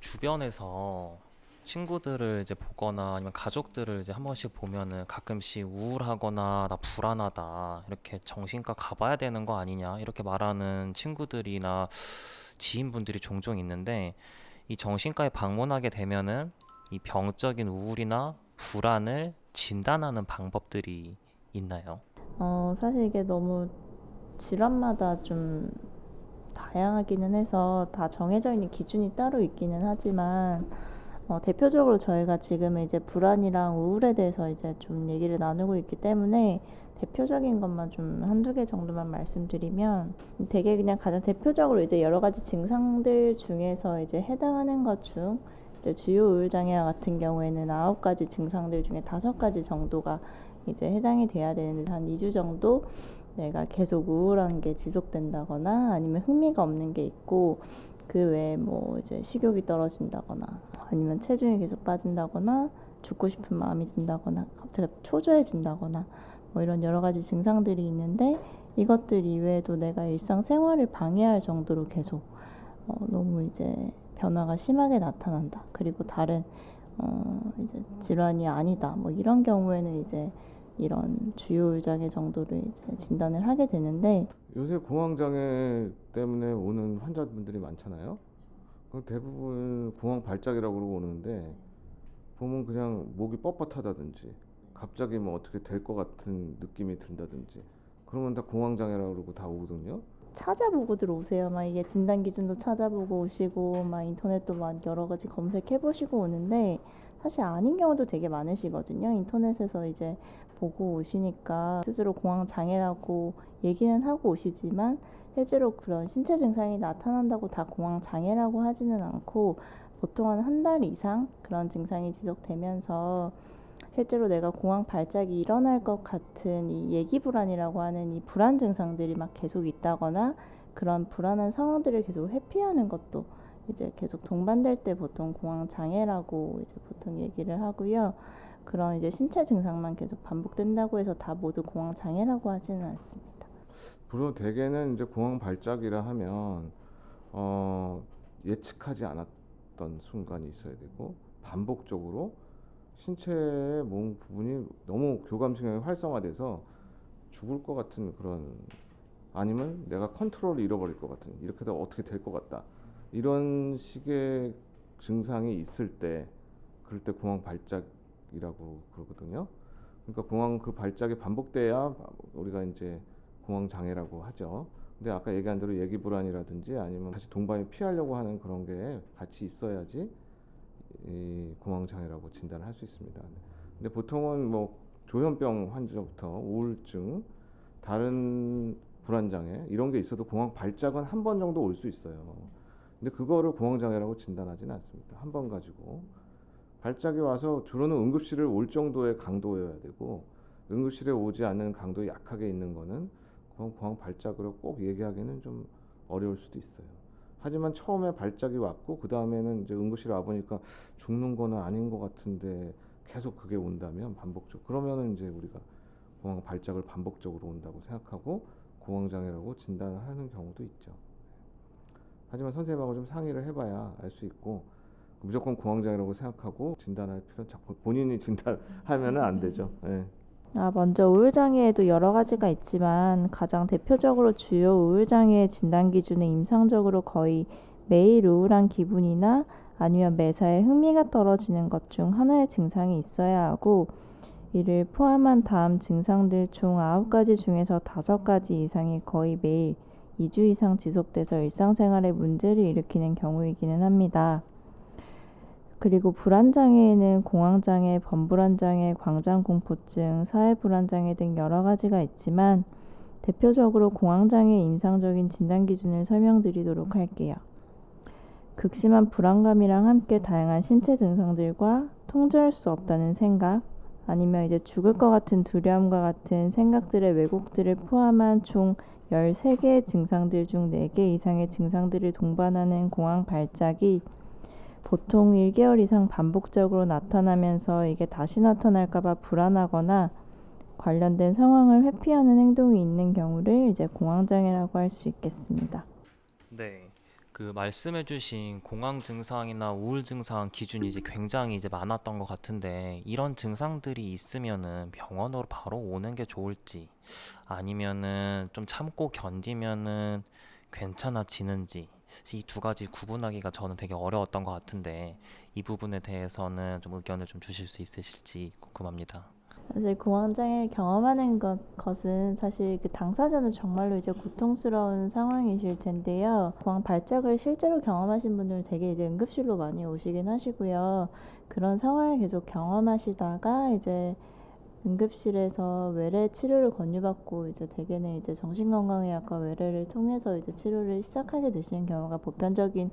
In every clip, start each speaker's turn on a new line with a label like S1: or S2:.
S1: 주변에서 친구들을 이제 보거나 아니면 가족들을 이제 한 번씩 보면은 가끔씩 우울하거나 나 불안하다 이렇게 정신과 가봐야 되는 거 아니냐 이렇게 말하는 친구들이나 지인분들이 종종 있는데 이 정신과에 방문하게 되면은 이 병적인 우울이나 불안을 진단하는 방법들이 있나요?
S2: 사실 이게 너무 질환마다 좀 다양하기는 해서 다 정해져 있는 기준이 따로 있기는 하지만 대표적으로 저희가 지금 이제 불안이랑 우울에 대해서 이제 좀 얘기를 나누고 있기 때문에 대표적인 것만 좀 한두 개 정도만 말씀드리면 되게 그냥 가장 대표적으로 이제 여러 가지 증상들 중에서 이제 해당하는 것 중 이제 주요 우울 장애와 같은 경우에는 9가지 증상들 중에 5가지 정도가 이제 해당이 돼야 되는데 한 2주 정도 내가 계속 우울한 게 지속된다거나 아니면 흥미가 없는 게 있고 그 외에 뭐 이제 식욕이 떨어진다거나 아니면 체중이 계속 빠진다거나 죽고 싶은 마음이 든다거나 갑자기 초조해진다거나 뭐 이런 여러 가지 증상들이 있는데 이것들 이외에도 내가 일상생활을 방해할 정도로 계속 너무 이제 변화가 심하게 나타난다. 그리고 다른 이제 질환이 아니다. 뭐 이런 경우에는 이제 이런 주요 우울장애 정도를 이제 진단을 하게 되는데
S3: 요새 공황장애 때문에 오는 환자분들이 많잖아요. 대부분 공황 발작이라고 그러고 오는데 보면 그냥 목이 뻣뻣하다든지 갑자기 뭐 어떻게 될 것 같은 느낌이 든다든지 그러면 다 공황장애라고 그러고 다 오거든요.
S2: 찾아보고들 오세요. 막 이게 진단 기준도 찾아보고 오시고 막 인터넷도 막 여러 가지 검색해 보시고 오는데 사실 아닌 경우도 되게 많으시거든요. 인터넷에서 이제 보고 오시니까 스스로 공황 장애라고 얘기는 하고 오시지만 실제로 그런 신체 증상이 나타난다고 다 공황 장애라고 하지는 않고 보통 한 달 이상 그런 증상이 지속되면서 실제로 내가 공황 발작이 일어날 것 같은 이 예기 불안이라고 하는 이 불안 증상들이 막 계속 있다거나 그런 불안한 상황들을 계속 회피하는 것도 이제 계속 동반될 때 보통 공황 장애라고 이제 보통 얘기를 하고요. 그런 이제 신체 증상만 계속 반복된다고 해서 다 모두 공황 장애라고 하지는 않습니다.
S3: 주로 대개는 이제 공황 발작이라 하면 예측하지 않았던 순간이 있어야 되고 반복적으로 신체의 몸 부분이 너무 교감신경이 활성화돼서 죽을 것 같은 그런 아니면 내가 컨트롤을 잃어버릴 것 같은 이렇게 해서 어떻게 될 것 같다 이런 식의 증상이 있을 때 그럴 때 공황 발작이라고 그러거든요. 그러니까 공황 그 발작이 반복돼야 우리가 이제 공황 장애라고 하죠. 근데 아까 얘기한 대로 예기 불안이라든지 아니면 다시 동반이 피하려고 하는 그런 게 같이 있어야지 이 공황 장애라고 진단을 할 수 있습니다. 근데 보통은 뭐 조현병 환자부터 우울증, 다른 불안 장애 이런 게 있어도 공황 발작은 한 번 정도 올 수 있어요. 근데 그거를 공황 장애라고 진단하지는 않습니다. 한 번 가지고 발작이 와서 주로는 응급실을 올 정도의 강도여야 되고 응급실에 오지 않는 강도 약하게 있는 거는 공황 발작으로 꼭 얘기하기는 좀 어려울 수도 있어요. 하지만 처음에 발작이 왔고 그 다음에는 이제 응급실에 와 보니까 죽는 거는 아닌 것 같은데 계속 그게 온다면 반복적 그러면은 이제 우리가 공황 발작을 반복적으로 온다고 생각하고 공황 장애라고 진단을 하는 경우도 있죠. 하지만 선생님하고 좀 상의를 해봐야 알 수 있고 무조건 공황 장애라고 생각하고 진단할 필요는 자꾸 본인이 진단하면은 안 되죠. 네.
S2: 먼저 우울장애에도 여러 가지가 있지만 가장 대표적으로 주요 우울장애의 진단 기준은 임상적으로 거의 매일 우울한 기분이나 아니면 매사에 흥미가 떨어지는 것 중 하나의 증상이 있어야 하고 이를 포함한 다음 증상들 총 9가지 중에서 5가지 이상이 거의 매일 2주 이상 지속돼서 일상생활에 문제를 일으키는 경우이기는 합니다. 그리고 불안장애에는 공황장애, 범불안장애, 광장공포증, 사회불안장애 등 여러 가지가 있지만 대표적으로 공황장애의 임상적인 진단 기준을 설명드리도록 할게요. 극심한 불안감이랑 함께 다양한 신체 증상들과 통제할 수 없다는 생각, 아니면 이제 죽을 것 같은 두려움과 같은 생각들의 왜곡들을 포함한 총 13개의 증상들 중 4개 이상의 증상들을 동반하는 공황 발작이 보통 1개월 이상 반복적으로 나타나면서 이게 다시 나타날까봐 불안하거나 관련된 상황을 회피하는 행동이 있는 경우를 이제 공황장애라고 할 수 있겠습니다.
S1: 네. 그 말씀해주신 공황 증상이나 우울 증상 기준이 이제 굉장히 이제 많았던 것 같은데 이런 증상들이 있으면은 병원으로 바로 오는 게 좋을지 아니면은 좀 참고 견디면은 괜찮아지는지 이 두 가지 구분하기가 저는 되게 어려웠던 것 같은데 이 부분에 대해서는 좀 의견을 좀 주실 수 있으실지 궁금합니다.
S2: 사실 공황장애를 경험하는 것은 사실 그 당사자는 정말로 이제 고통스러운 상황이실 텐데요. 공황 발작을 실제로 경험하신 분들은 되게 이제 응급실로 많이 오시긴 하시고요. 그런 상황을 계속 경험하시다가 이제 응급실에서 외래 치료를 권유받고 이제 대개는 이제 정신건강의학과 외래를 통해서 이제 치료를 시작하게 되시는 경우가 보편적인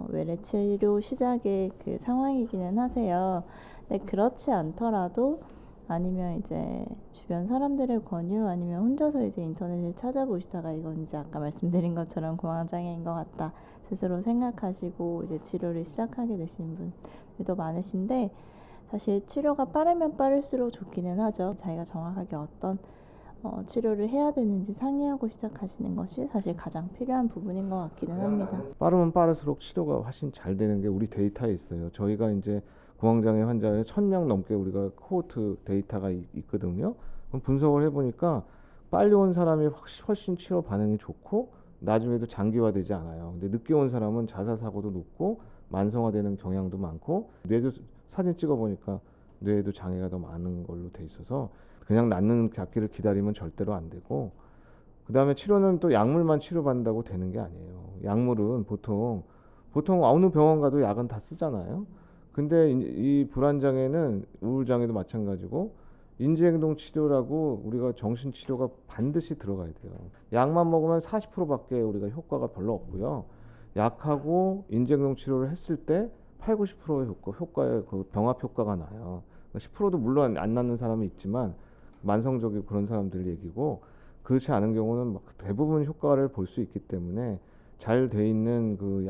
S2: 외래 치료 시작의 그 상황이기는 하세요. 근데 그렇지 않더라도 아니면 이제 주변 사람들의 권유 아니면 혼자서 이제 인터넷을 찾아보시다가 이건 이제 아까 말씀드린 것처럼 공황장애인 것 같다 스스로 생각하시고 이제 치료를 시작하게 되시는 분들도 많으신데 사실 치료가 빠르면 빠를수록 좋기는 하죠. 자기가 정확하게 어떤 치료를 해야 되는지 상의하고 시작하시는 것이 사실 가장 필요한 부분인 것 같기는 합니다.
S3: 빠르면 빠를수록 치료가 훨씬 잘 되는 게 우리 데이터에 있어요. 저희가 이제 공황장애 환자를 1,000명 넘게 우리가 코호트 데이터가 있거든요. 그럼 분석을 해보니까 빨리 온 사람이 훨씬 치료 반응이 좋고 나중에도 장기화되지 않아요. 근데 늦게 온 사람은 자살 사고도 높고 만성화되는 경향도 많고 뇌도 사진 찍어보니까 뇌에도 장애가 더 많은 걸로 돼 있어서 그냥 낫는 낫기를 기다리면 절대로 안 되고 그 다음에 치료는 또 약물만 치료받는다고 되는 게 아니에요. 약물은 보통 어느 병원 가도 약은 다 쓰잖아요. 근데 이 불안장애는 우울장애도 마찬가지고 인지행동 치료라고 우리가 정신치료가 반드시 들어가야 돼요. 약만 먹으면 40%밖에 우리가 효과가 별로 없고요. 약하고 인지행동 치료를 했을 때 8, 90%의 효과의 그 병합 효과가 나요. 10%도 물론 안 낫는 사람이 있지만 만성적인 그런 사람들 얘기고 그렇지 않은 경우는 대부분 효과를 볼 수 있기 때문에 잘 돼 있는 그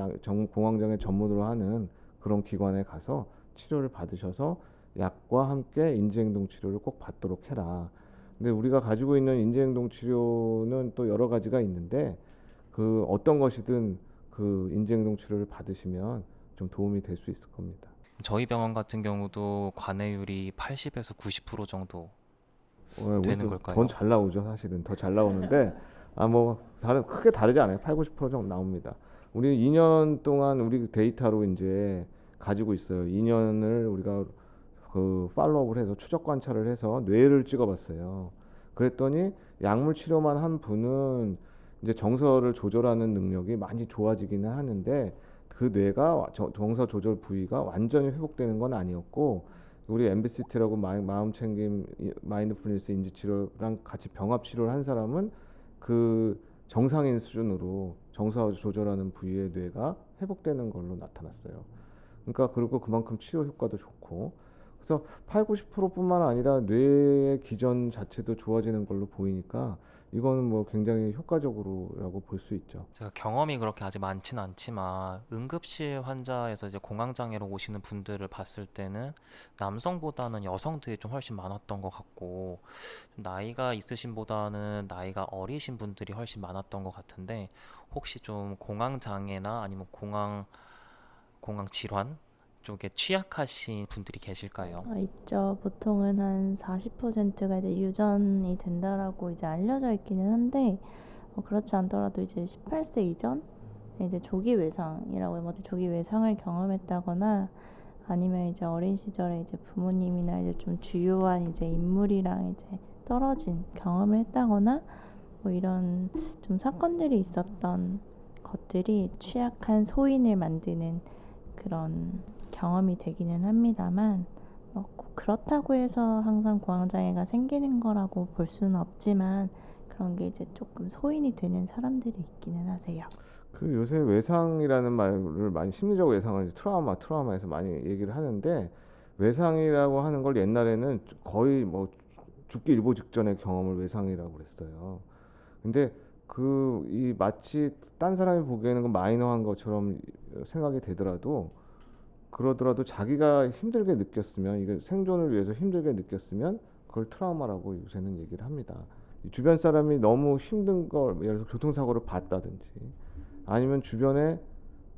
S3: 공황장애 전문으로 하는 그런 기관에 가서 치료를 받으셔서 약과 함께 인지행동 치료를 꼭 받도록 해라. 근데 우리가 가지고 있는 인지행동 치료는 또 여러 가지가 있는데 그 어떤 것이든 그 인지행동 치료를 받으시면 좀 도움이 될 수 있을 겁니다.
S1: 저희 병원 같은 경우도 관해율이 80에서 90% 정도 되는
S3: 우리도 더
S1: 걸까요?
S3: 잘 나오죠. 사실은 더 잘 나오는데 뭐 크게 다르지 않아요. 8, 90% 정도 나옵니다. 우리 2년 동안 우리 데이터로 이제 가지고 있어요. 2년을 우리가 그 팔로우업을 해서 추적 관찰을 해서 뇌를 찍어봤어요. 그랬더니 약물 치료만 한 분은 이제 정서를 조절하는 능력이 많이 좋아지기는 하는데 그 뇌가 정서 조절 부위가 완전히 회복되는 건 아니었고 우리 MBCT라고 마음 챙김 마인드풀니스 인지 치료랑 같이 병합 치료를 한 사람은 그 정상인 수준으로 정서 조절하는 부위의 뇌가 회복되는 걸로 나타났어요. 그러니까 그리고 그만큼 치료 효과도 좋고 그래서 8, 90%뿐만 아니라 뇌의 기전 자체도 좋아지는 걸로 보이니까 이거는 뭐 굉장히 효과적으로라고 볼 수 있죠.
S1: 제가 경험이 그렇게 아직 많지는 않지만 응급실 환자에서 이제 공황장애로 오시는 분들을 봤을 때는 남성보다는 여성들이 좀 훨씬 많았던 것 같고 좀 나이가 있으신 보다는 나이가 어리신 분들이 훨씬 많았던 것 같은데 혹시 좀 공황장애나 아니면 공황 질환 쪽에 취약하신 분들이 계실까요?
S2: 있죠. 보통은 한 40%가 이제 유전이 된다라고 이제 알려져 있기는 한데 그렇지 않더라도 이제 18세 이전 이제 조기 외상이라고 해서 조기 외상을 경험했다거나 아니면 이제 어린 시절에 이제 부모님이나 이제 좀 주요한 이제 인물이랑 이제 떨어진 경험을 했다거나 뭐 이런 좀 사건들이 있었던 것들이 취약한 소인을 만드는 그런 경험이 되기는 합니다만 꼭 그렇다고 해서 항상 공황장애가 생기는 거라고 볼 수는 없지만 그런 게 이제 조금 소인이 되는 사람들이 있기는 하세요.
S3: 그 요새 외상이라는 말을 많이 심리적 외상을 트라우마에서 많이 얘기를 하는데 외상이라고 하는 걸 옛날에는 거의 뭐 죽기 일보 직전의 경험을 외상이라고 그랬어요. 근데 이 마치 딴 사람이 보기에는 그 마이너한 것처럼 생각이 되더라도 그러더라도 자기가 힘들게 느꼈으면 이게 생존을 위해서 힘들게 느꼈으면 그걸 트라우마라고 요새는 얘기를 합니다. 주변 사람이 너무 힘든 걸 예를 들어서 교통사고를 봤다든지 아니면 주변에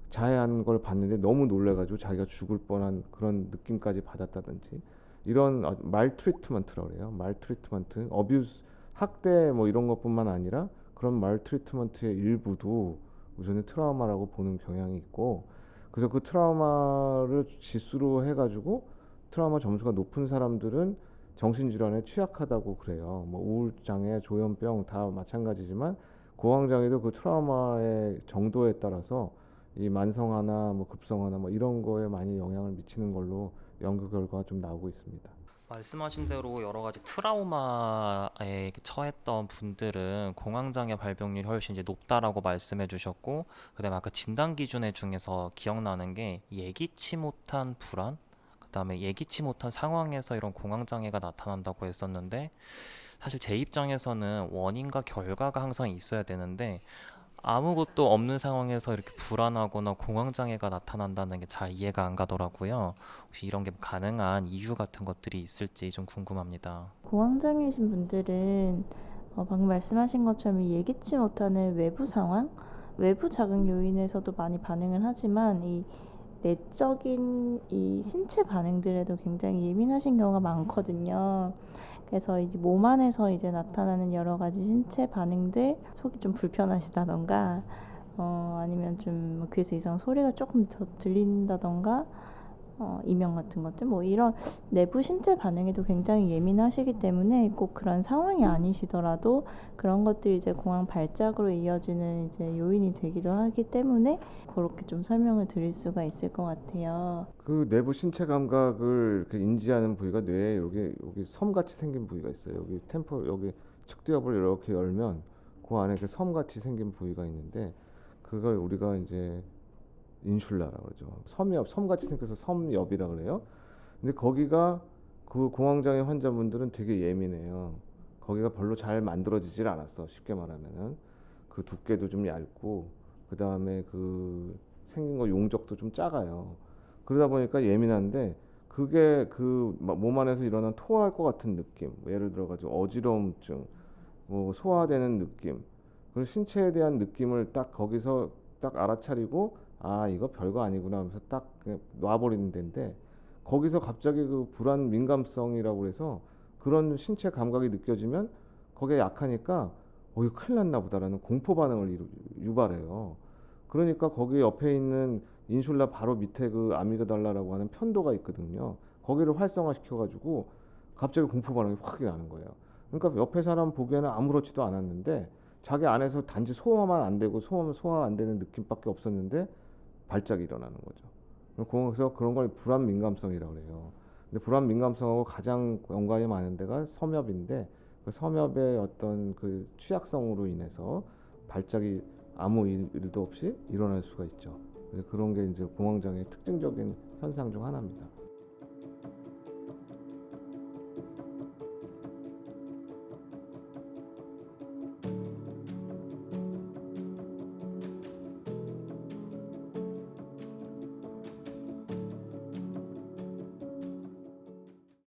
S3: 자해한 걸 봤는데 너무 놀래가지고 자기가 죽을 뻔한 그런 느낌까지 받았다든지 이런 말트리트먼트라고 그래요. 말트리트먼트, 어뷰스, 학대 뭐 이런 것뿐만 아니라 그런 말트리트먼트의 일부도 우선은 트라우마라고 보는 경향이 있고 그래서 그 트라우마를 지수로 해가지고 트라우마 점수가 높은 사람들은 정신질환에 취약하다고 그래요. 뭐 우울장애, 조현병 다 마찬가지지만 공황장애도 그 트라우마의 정도에 따라서 이 만성화나 뭐 급성화나 뭐 이런 거에 많이 영향을 미치는 걸로 연구 결과가 좀 나오고 있습니다.
S1: 말씀하신 대로 여러 가지 트라우마에 처했던 분들은 공황장애 발병률이 훨씬 이제 높다라고 말씀해 주셨고, 그다음에 아까 진단 기준에 중에서 기억나는 게 예기치 못한 불안, 그다음에 예기치 못한 상황에서 이런 공황장애가 나타난다고 했었는데, 사실 제 입장에서는 원인과 결과가 항상 있어야 되는데 아무것도 없는 상황에서 이렇게 불안하거나 공황장애가 나타난다는 게 잘 이해가 안 가더라고요. 혹시 이런 게 가능한 이유 같은 것들이 있을지 좀 궁금합니다.
S2: 공황장애이신 분들은 방금 말씀하신 것처럼 예기치 못하는 외부 상황, 외부 자극 요인에서도 많이 반응을 하지만 이 내적인 이 신체 반응들에도 굉장히 예민하신 경우가 많거든요. 그래서 이제 몸 안에서 이제 나타나는 여러 가지 신체 반응들, 속이 좀 불편하시다던가, 아니면 좀 귀에서 이상 소리가 조금 더 들린다던가, 이명 같은 것들, 뭐 이런 내부 신체 반응에도 굉장히 예민하시기 때문에 꼭 그런 상황이 아니시더라도 그런 것들이 이제 공황 발작으로 이어지는 이제 요인이 되기도 하기 때문에 그렇게 좀 설명을 드릴 수가 있을 것 같아요.
S3: 그 내부 신체 감각을 이렇게 인지하는 부위가 뇌에 여기 섬같이 생긴 부위가 있어요. 여기 템포 여기 측두엽을 이렇게 열면 그 안에 그 섬같이 생긴 부위가 있는데 그걸 우리가 이제 인슐라라고 그러죠. 섬같이 생겨서 섬엽이라고 그래요. 근데 거기가 그 공황장애 환자분들은 되게 예민해요. 거기가 별로 잘 만들어지질 않았어. 쉽게 말하면은 그 두께도 좀 얇고 그 다음에 그 생긴 거 용적도 좀 작아요. 그러다 보니까 예민한데 그게 그 몸 안에서 일어난 토할 것 같은 느낌, 뭐 예를 들어가지고 어지러움증, 뭐 소화되는 느낌, 그리고 신체에 대한 느낌을 딱 거기서 딱 알아차리고 아 이거 별거 아니구나 하면서 딱 그냥 놔버리는 데인데 거기서 갑자기 그 불안 민감성이라고 해서 그런 신체 감각이 느껴지면 거기에 약하니까 이거 큰일 났나 보다라는 공포 반응을 유발해요. 그러니까 거기 옆에 있는 인슐라 바로 밑에 그 아미그달라라고 하는 편도가 있거든요. 거기를 활성화시켜가지고 갑자기 공포 반응이 확 나는 거예요. 그러니까 옆에 사람 보기에는 아무렇지도 않았는데 자기 안에서 단지 소화만 안 되고 소화 안 되는 느낌밖에 없었는데 발작이 일어나는 거죠. 그래서 그런 걸 불안 민감성이라고 그래요. 근데 불안 민감성하고 가장 연관이 많은 데가 섬엽인데 그 섬엽의 어떤 그 취약성으로 인해서 발작이 아무 일도 없이 일어날 수가 있죠. 그런 게 이제 공황장애의 특징적인 현상 중 하나입니다.